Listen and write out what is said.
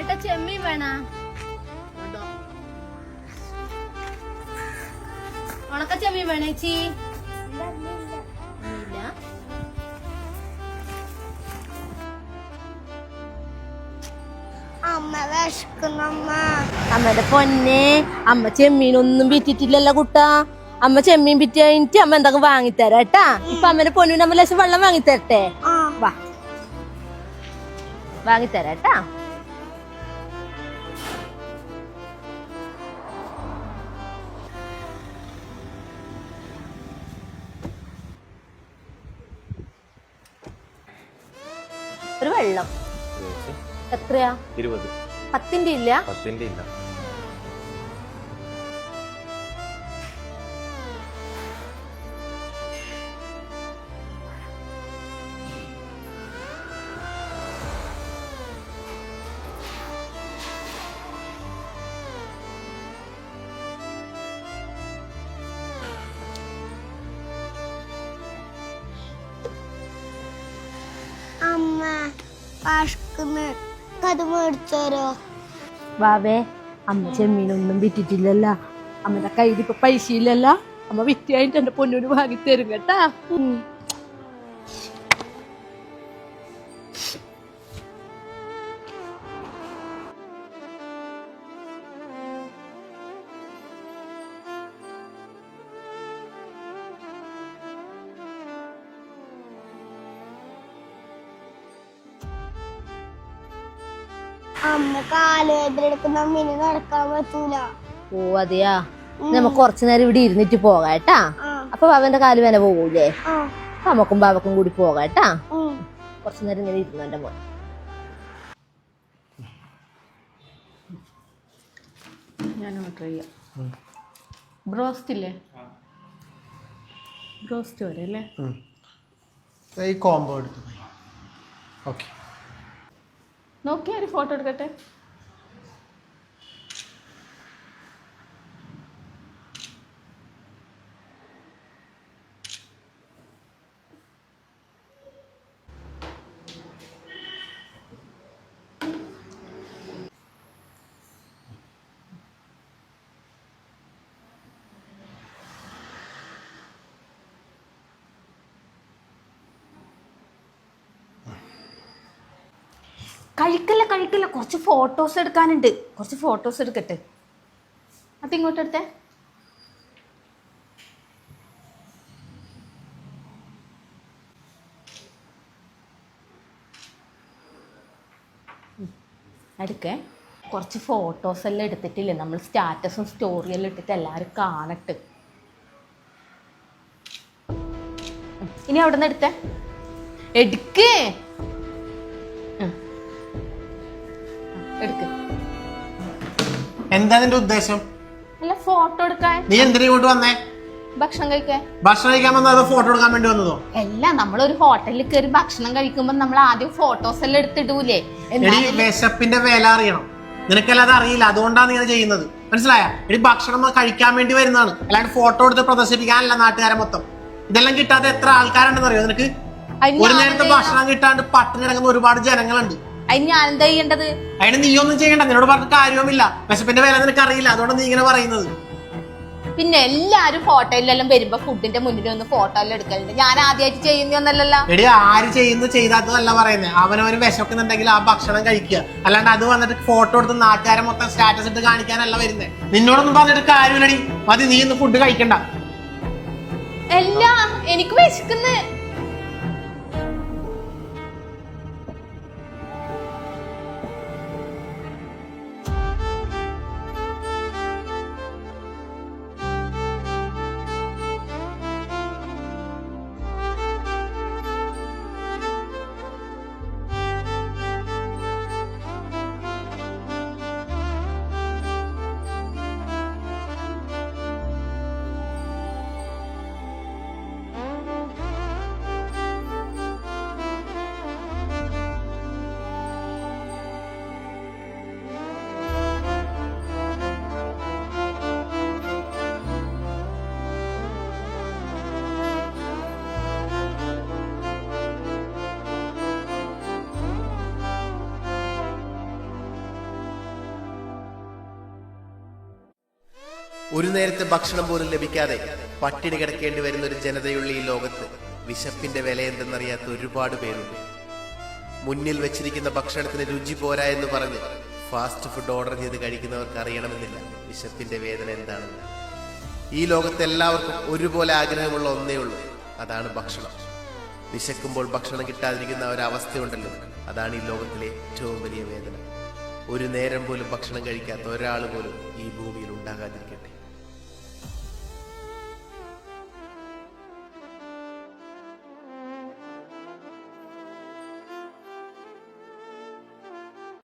ഏട്ടാ ചെമ്മീൻ വേണ ഉണക്ക ചെമ്മീൻ വേണ ചേച്ചി ഇല്ല അമ്മ വിശക്കുന്നമ്മ. അമ്മയുടെ പൊന്നെ അമ്മ ചെമ്മീനൊന്നും വിറ്റിട്ടില്ലല്ലോ കുട്ടാ. അമ്മ ചെമ്മീൻ വിറ്റ് കഴിഞ്ഞിട്ട് അമ്മ എന്തൊക്കെ വാങ്ങിത്തരാ കേട്ടാ. ഇപ്പൊ അമ്മന്റെ പൊന്നിന് അമ്മ ലേശം വെള്ളം വാങ്ങിത്തരട്ടെ? വാ വാങ്ങിത്തരാ കേട്ടാ. ഒരു വെള്ളം എത്രയാ? 20. 10ന്റെ ഇല്ല? 10ന്റെ ഇല്ല. അമ്മ വിശക്കുന്നു, അത് മേടിച്ചോരോ? വാവേ അമ്മ ചെമ്മീനൊന്നും വിറ്റിട്ടില്ലല്ലോ. അമ്മയുടെ കയ്യിൽ ഇപ്പൊ പൈസ ഇല്ലല്ലോ. അമ്മ വിറ്റ് കഴിഞ്ഞിട്ട് എന്റെ പൊന്നൂര് വാങ്ങിത്തരും കേട്ടാ. അമ്മ കാലുവേദന എടുക്കുന്ന അമ്മീന് നടക്കാൻ പറ്റൂല. ഓ അതെയാ, നമുക്ക് കുറച്ചു നേരം ഇവിടെ ഇരുന്നിട്ട് പോകാട്ടാ. അപ്പൊ ബാബന്റെ കാല് വേന പോകൂലേ? നമുക്കും ബാബക്കും കൂടി പോകാട്ടാ. കുറച്ചു നേരം ഇങ്ങനെ ഇരുന്നു എന്റെ മോൻ. ഞാൻ ഓർഡർ ചെയ്യാം. ബ്രോസ്റ്റ് ഇല്ലേ? ബ്രോസ്റ്റ് വരെ അല്ലേ? ഈ കോംബോ എടുത്തു. ഓക്കെ, നോക്കിയാ ഒരു ഫോട്ടോ എടുക്കട്ടെ. കഴിക്കല്ല, കുറച്ച് ഫോട്ടോസ് എടുക്കാനുണ്ട്. കുറച്ച് ഫോട്ടോസ് എടുക്കട്ടെ. അതിങ്ങോട്ട് എടുത്തേ. എടുക്കേ. കുറച്ച് ഫോട്ടോസ് എല്ലാം എടുത്തിട്ടില്ലേ, നമ്മൾ സ്റ്റാറ്റസും സ്റ്റോറിയെല്ലാം ഇട്ടിട്ട് എല്ലാവരും കാണട്ടെ. ഇനി അവിടെ നിന്ന് എടുത്തേ. എടുക്കേ. എന്താ നിന്റെ ഉദ്ദേശം? അല്ല ഫോട്ടോ എടുക്കാൻ. നീ എന്തിനാ ഇങ്ങോട്ട് വന്നേ? ഭക്ഷണം കഴിക്കാൻ. ഭക്ഷണം കഴിക്കാൻ വന്നോ അതോ ഫോട്ടോ എടുക്കാൻ വേണ്ടി വന്നതോ? അല്ല, നമ്മളൊരു ഹോട്ടലിൽ കയറി ഭക്ഷണം കഴിക്കുമ്പോ നമ്മൾ ആദ്യം ഫോട്ടോസ് എല്ലാം എടുത്തിടൂലേ? എടി വിശപ്പിന്റെ വില അറിയണം. നിനക്കല്ലാതെ അറിയില്ല, അതുകൊണ്ടാണ് നീ ചെയ്യുന്നത്. മനസ്സിലായ? എടി ഭക്ഷണം കഴിക്കാൻ വേണ്ടി വരുന്നതാണ്, അല്ലാണ്ട് ഫോട്ടോ എടുത്ത് പ്രദർശിപ്പിക്കാനല്ല. നാട്ടുകാരെ മൊത്തം ഇതെല്ലാം കിട്ടാതെ എത്ര ആൾക്കാരുണ്ടെന്ന് അറിയോ നിനക്ക്? ഒരു നേരത്തെ ഭക്ഷണം കിട്ടാണ്ട് പട്ടിണി കിടക്കുന്ന ഒരുപാട് ജനങ്ങളുണ്ട്. അതിന് ഞാൻ എന്താ ചെയ്യേണ്ടത്? അതിന് നീ ഒന്നും ചെയ്യണ്ട. നിന്നോട് പറഞ്ഞ കാര്യവുമില്ല. വിശപ്പിന്റെ വില നിനക്ക് അറിയില്ല, അതുകൊണ്ട് നീ ഇങ്ങനെ പറയുന്നത്. പിന്നെ എല്ലാരും ഹോട്ടലിലെല്ലാം വരുമ്പോ ഫുഡിന്റെ മുന്നിൽ ഒന്ന് ഫോട്ടോ എല്ലാം എടുക്കലുണ്ട്. ഞാൻ ആദ്യമായിട്ട് ചെയ്യുന്നൊന്നല്ലല്ലോ. എടി ആര് ചെയ്താത്തതല്ല പറയുന്നത്. അവനവന് വിശക്കുന്നുണ്ടെങ്കിൽ ആ ഭക്ഷണം കഴിക്കുക, അല്ലാണ്ട് അത് വന്നിട്ട് ഫോട്ടോ എടുത്ത് നാട്ടുകാരെ മൊത്തം സ്റ്റാറ്റസ് ഇട്ട് കാണിക്കാനല്ല വരുന്നത്. നിന്നോടൊന്നും പറഞ്ഞിട്ട് കാര്യമില്ലടി. മതി, നീ ഇന്ന് ഫുഡ് കഴിക്കണ്ട. അല്ല, എനിക്ക് വിശക്കുന്നു. ഒരു നേരത്തെ ഭക്ഷണം പോലും ലഭിക്കാതെ പട്ടിണി കിടക്കേണ്ടി വരുന്ന ഒരു ജനതയുള്ള ഈ ലോകത്ത് വിശപ്പിന്റെ വില എന്തെന്നറിയാത്ത ഒരുപാട് പേരുണ്ട്. മുന്നിൽ വെച്ചിരിക്കുന്ന ഭക്ഷണത്തിന് രുചി പോരാ എന്ന് പറഞ്ഞ് ഫാസ്റ്റ് ഫുഡ് ഓർഡർ ചെയ്ത് കഴിക്കുന്നവർക്ക് അറിയണമെന്നില്ല വിശപ്പിന്റെ വേദന എന്താണെന്ന്. ഈ ലോകത്ത് എല്ലാവർക്കും ഒരുപോലെ ആഗ്രഹമുള്ള ഒന്നേ ഉള്ളൂ, അതാണ് ഭക്ഷണം. വിശക്കുമ്പോൾ ഭക്ഷണം കിട്ടാതിരിക്കുന്ന ഒരവസ്ഥയുണ്ടല്ലോ, അതാണ് ഈ ലോകത്തിലെ ഏറ്റവും വലിയ വേദന. ഒരു നേരം പോലും ഭക്ഷണം കഴിക്കാത്ത ഒരാൾ പോലും ഈ ഭൂമിയിൽ ഉണ്ടാകാതിരിക്കട്ടെ.